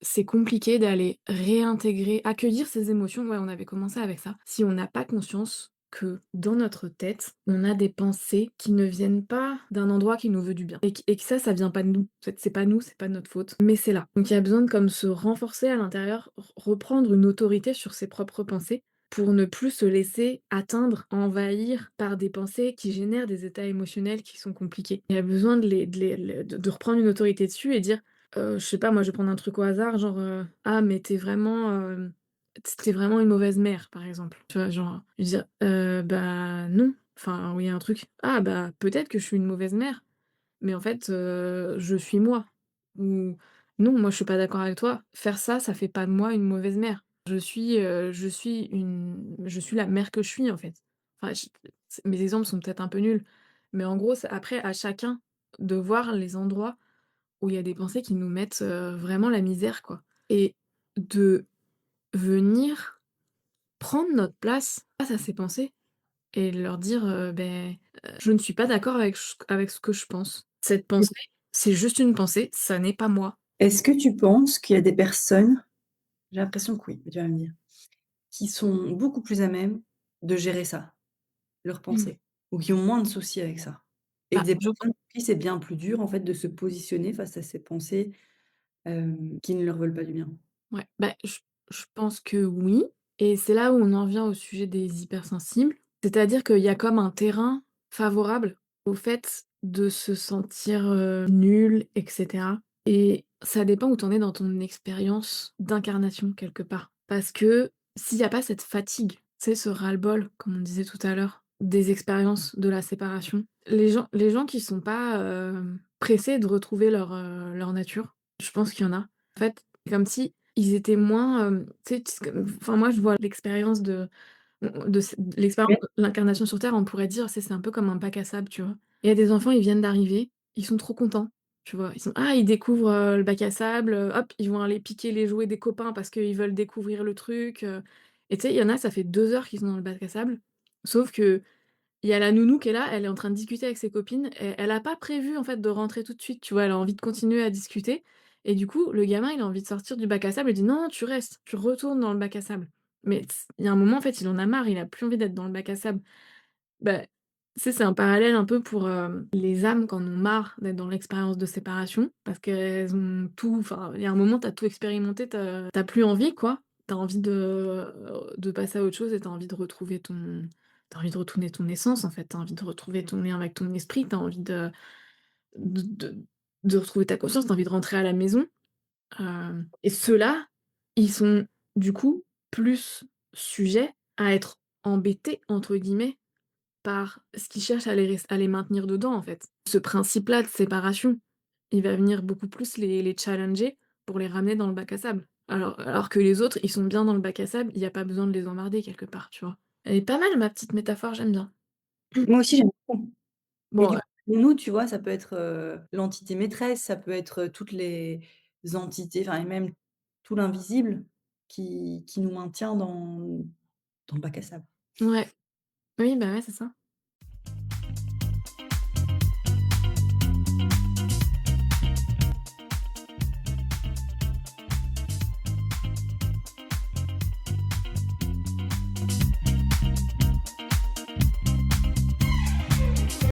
c'est compliqué d'aller réintégrer, accueillir ses émotions, ouais, on avait commencé avec ça. Si on n'a pas conscience que dans notre tête, on a des pensées qui ne viennent pas d'un endroit qui nous veut du bien et que ça vient pas de nous. En fait, c'est pas nous, c'est pas de notre faute, mais c'est là. Donc il y a besoin de comme se renforcer à l'intérieur, reprendre une autorité sur ses propres pensées pour ne plus se laisser atteindre, envahir par des pensées qui génèrent des états émotionnels qui sont compliqués. Il y a besoin de reprendre une autorité dessus et dire: je sais pas, moi, je vais prendre un truc au hasard, genre, «Ah mais tu vraiment une mauvaise mère», par exemple. Tu vois? Genre, je veux dire: bah, non». Enfin, oui, un truc: «Ah bah, peut-être que je suis une mauvaise mère, mais en fait, je suis moi». Ou: «Non, moi, je suis pas d'accord avec toi. Faire ça, ça fait pas de moi une mauvaise mère. Je suis la mère que je suis, en fait». Enfin, mes exemples sont peut-être un peu nuls, mais en gros, c'est après à chacun de voir les endroits où il y a des pensées qui nous mettent, vraiment la misère, quoi. Et de venir prendre notre place face à ces pensées et leur dire, «Je ne suis pas d'accord avec ce que je pense. Cette pensée, c'est juste une pensée, ça n'est pas moi». Est-ce que tu penses qu'il y a des personnes, j'ai l'impression que oui, mais tu vas me dire, qui sont beaucoup plus à même de gérer ça, leurs Mmh. pensées, ou qui ont moins de soucis avec ça? Et Bah, des je personnes pour qui c'est bien plus dur, en fait, de se positionner face à ces pensées, qui ne leur veulent pas du bien? Ouais, bah, je pense que oui, et c'est là où on en vient au sujet des hypersensibles. C'est-à-dire qu'il y a comme un terrain favorable au fait de se sentir, nul et cetera, et ça dépend où tu en es dans ton expérience d'incarnation quelque part. Parce que s'il y a pas cette fatigue, tu sais, ce ras-le-bol, comme on disait tout à l'heure, des expériences de la séparation, les gens qui sont pas, pressés de retrouver leur nature, je pense qu'il y en a. En fait, c'est comme si ils étaient moins, tu sais, enfin moi je vois l'expérience de l'expérience Ouais. de l'incarnation sur terre, on pourrait dire, c'est un peu comme un bac à sable, tu vois? Il y a des enfants, ils viennent d'arriver, ils sont trop contents, tu vois? Ils découvrent, le bac à sable, hop, ils vont aller piquer les jouets des copains parce qu'ils veulent découvrir le truc, et tu sais, il y en a, ça fait 2 heures qu'ils sont dans le bac à sable, sauf que il y a la nounou qui est là, elle est en train de discuter avec ses copines, et elle a pas prévu, en fait, de rentrer tout de suite, tu vois? Elle a envie de continuer à discuter, et du coup, le gamin, il a envie de sortir du bac à sable, il dit: «Non, non, tu restes, tu retournes dans le bac à sable». Mais il y a un moment, en fait, il en a marre, il a plus envie d'être dans le bac à sable. Bah, tu sais, c'est un parallèle un peu pour, les âmes quand on en ont marre d'être dans l'expérience de séparation, parce qu'elles ont tout, enfin, il y a un moment, tu as tout expérimenté, tu as plus envie, quoi. Tu as envie de passer à autre chose, et tu as envie de retrouver tu envie de retourner ton essence, en fait. Tu as envie de retrouver ton lien avec ton esprit, tu as envie de de de retrouver ta conscience, tu as envie de rentrer à la maison. Et ceux-là, ils sont, du coup, plus sujets à être «embêtés» entre guillemets par ce qu'ils cherchent à les maintenir dedans, en fait. Ce principe-là de séparation, il va venir beaucoup plus les challenger pour les ramener dans le bac à sable. Alors que les autres, ils sont bien dans le bac à sable, il y a pas besoin de les emmerder quelque part, tu vois? Elle est pas mal ma petite métaphore, j'aime bien. Moi aussi, j'aime beaucoup. Et Bon, du coup, nous, tu vois, ça peut être, l'entité maîtresse, ça peut être, toutes les entités, enfin et même tout l'invisible qui nous maintient dans le bac à sable. ouais. Oui, bah, ouais, c'est ça.